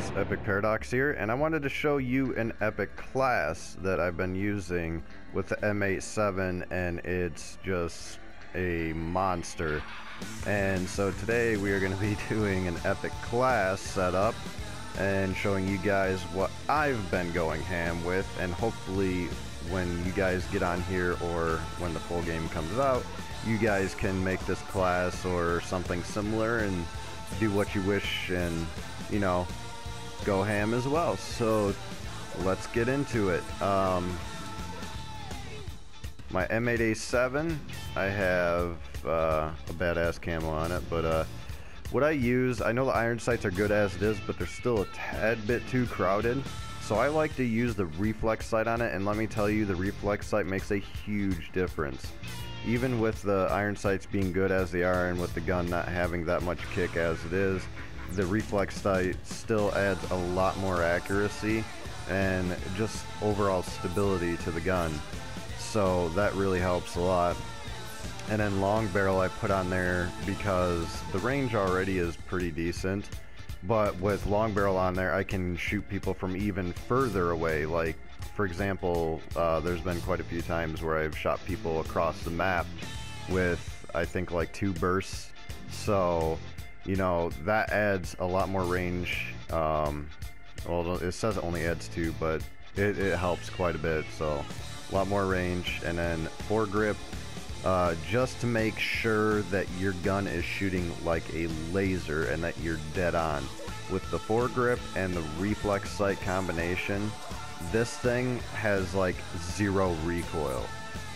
guys, Epic Paradox here, and I wanted to show you an epic class that I've been using with the M8A7, and it's just a monster. And so today we are going to be doing an epic class setup and showing you guys what I've been going ham with, and hopefully when you guys get on here or when the full game comes out, you guys can make this class or something similar and do what you wish and, you know, go ham as well. So let's get into it. My M8A7, I have a badass camo on it, but what I use, I know the iron sights are good as it is, but they're still a tad bit too crowded. So I like to use the reflex sight on it, and let me tell you, the reflex sight makes a huge difference. Even with the iron sights being good as they are, and with the gun not having that much kick as it is, the reflex sight still adds a lot more accuracy and just overall stability to the gun. So that really helps a lot. And then long barrel I put on there because the range already is pretty decent, but with long barrel on there I can shoot people from even further away. Like, for example, there's been quite a few times where I've shot people across the map with, I think, like 2 bursts. So, you know, that adds a lot more range. Well, it says it only adds 2, but it helps quite a bit. So a lot more range. And then foregrip, just to make sure that your gun is shooting like a laser and that you're dead on. With the foregrip and the reflex sight combination, this thing has like 0 recoil,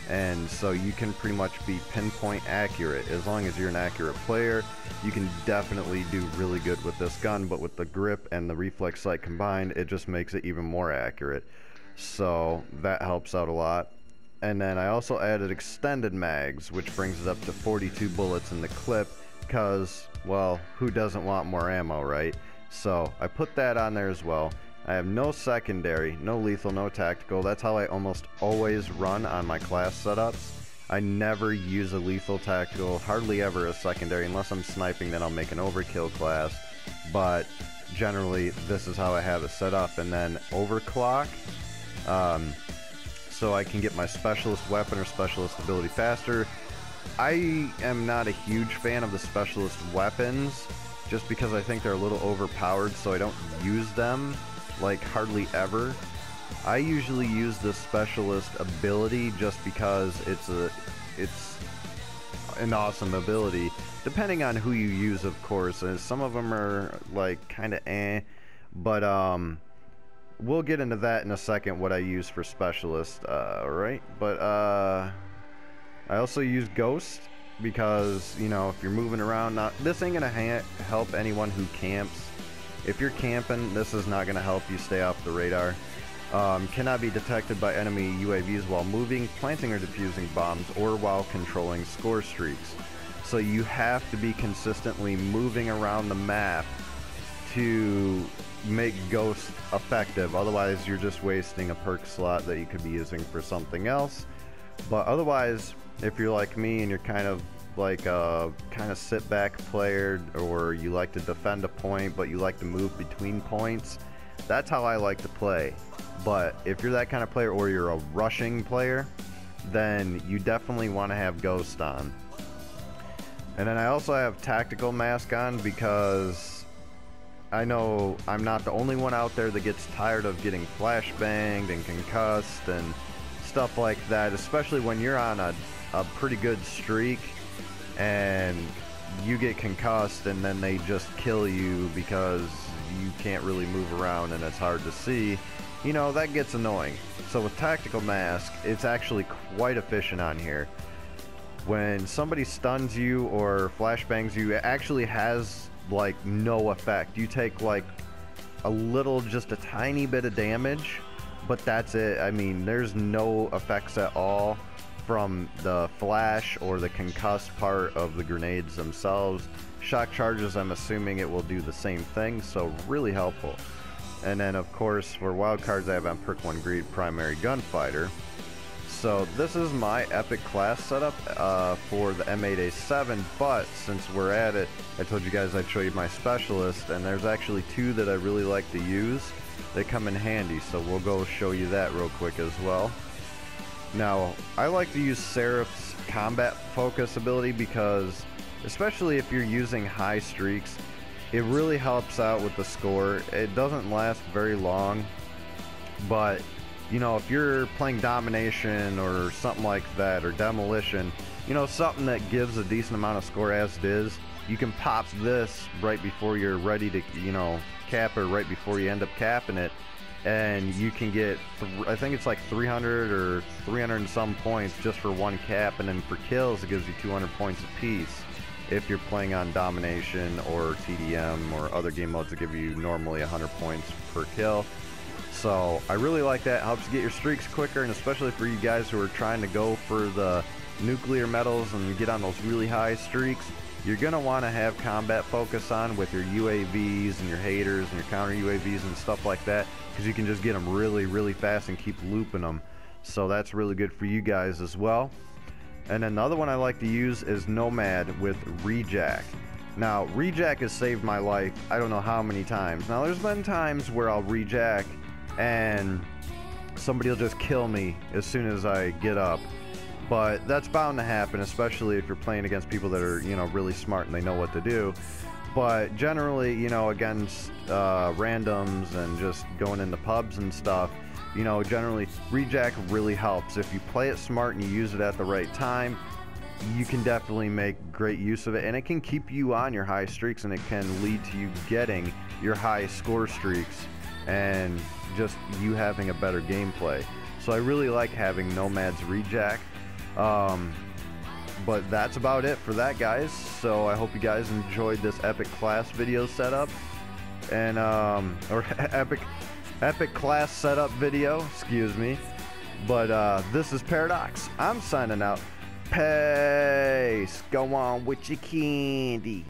and so you can pretty much be pinpoint accurate. As long as you're an accurate player, you can definitely do really good with this gun, but with the grip and the reflex sight combined, it just makes it even more accurate. So that helps out a lot. And then I also added extended mags, which brings it up to 42 bullets in the clip, because, well, who doesn't want more ammo, right? So I put that on there as well. I have no secondary, no lethal, no tactical. That's how I almost always run on my class setups. I never use a lethal tactical, hardly ever a secondary. Unless I'm sniping, then I'll make an overkill class. But generally, this is how I have it set up. And then overclock, so I can get my specialist weapon or specialist ability faster. I am not a huge fan of the specialist weapons, just because I think they're a little overpowered, so I don't use them like hardly ever. I usually use the specialist ability just because it's an awesome ability, depending on who you use, of course. And some of them are like kind of but we'll get into that in a second, what I use for specialist. Right, but I also use ghost because, you know, if you're moving around, this ain't gonna help anyone who camps. If you're camping, this is not going to help you stay off the radar. Cannot be detected by enemy UAVs while moving, planting or defusing bombs, or while controlling score streaks. So you have to be consistently moving around the map to make Ghost effective. Otherwise, you're just wasting a perk slot that you could be using for something else. But otherwise, if you're like me and you're kind of like a sit back player, or you like to defend a point but you like to move between points, that's how I like to play. But if you're that kind of player, or you're a rushing player, then you definitely want to have Ghost on. And then I also have tactical mask on because I know I'm not the only one out there that gets tired of getting flashbanged and concussed and stuff like that, especially when you're on a pretty good streak and you get concussed and then they just kill you because you can't really move around and it's hard to see. You know, that gets annoying. So with tactical mask, it's actually quite efficient on here. When somebody stuns you or flashbangs you, it actually has like no effect. You take like a little, just a tiny bit of damage, but that's it. I mean, there's no effects at all from the flash or the concussed part of the grenades themselves. Shock charges, I'm assuming it will do the same thing, so really helpful. And then of course for wildcards, I have on perk 1 greed primary gunfighter, So this is my epic class setup for the M8A7, but since we're at it, I told you guys I'd show you my specialist, and there's actually two that I really like to use. They come in handy, so we'll go show you that real quick as well. Now, I like to use Seraph's combat focus ability because, especially if you're using high streaks, it really helps out with the score. It doesn't last very long, but you know, if you're playing domination or something like that, or demolition, you know, something that gives a decent amount of score as it is, you can pop this right before you're ready to, you know, cap it, right before you end up capping it, and you can get, I think it's like 300 or 300 and some points just for one cap, and then for kills it gives you 200 points apiece if you're playing on domination or TDM or other game modes that give you normally 100 points per kill. So I really like that. It helps you get your streaks quicker, and especially for you guys who are trying to go for the nuclear medals and get on those really high streaks, you're going to want to have combat focus on with your UAVs and your haters and your counter UAVs and stuff like that, because you can just get them really fast and keep looping them. So that's really good for you guys as well. And another one I like to use is Nomad with Rejack. Now, Rejack has saved my life I don't know how many times. Now, there's been times where I'll Rejack and somebody will just kill me as soon as I get up, but that's bound to happen, especially if you're playing against people that are, you know, really smart and they know what to do. But generally, you know, against randoms and just going into pubs and stuff, you know, generally Rejack really helps. If you play it smart and you use it at the right time, you can definitely make great use of it, and it can keep you on your high streaks, and it can lead to you getting your high score streaks and just you having a better gameplay. So I really like having Nomad's Rejack. But that's about it for that, guys. So I hope you guys enjoyed this epic class video setup, and or epic class setup video, excuse me. But this is Paradox. I'm signing out. Peace. Go on with your candy.